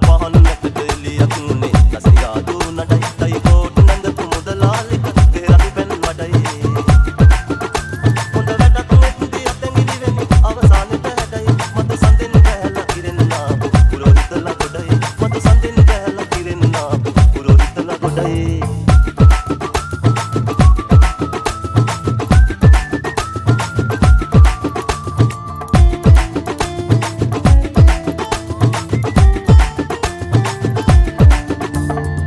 පහන් නැතට එලියක් නුනේ නසියාදු නඩයි තයි කෝට් නංගතු මුදලාලික තේරපි පෙන් වඩයි හොඳ වැඩක් නෙත්ති අතැඟිලි වෙමි අවසානෙට හැඩයි මට සඳෙන් ගෑලා කිරෙන්නා පුරෝහිතලා ගොඩයි මට සඳෙන් ගෑලා කිරෙන්නා පුරෝහිතලා ගොඩයි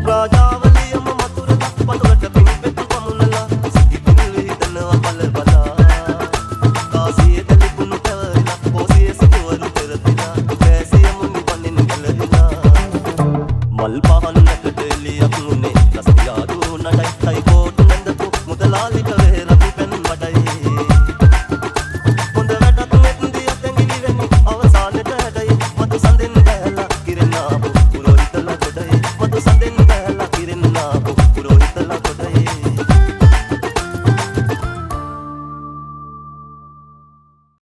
राजावलियम मथुर पतुरट पिंपेत पमुनला सिदिल हिदनवा पल बला कासिये दलिपुनु तवरिला पोसिये सितुवरु तेरतिला कैसिय मुनि पन्निन गलरिला मल पहन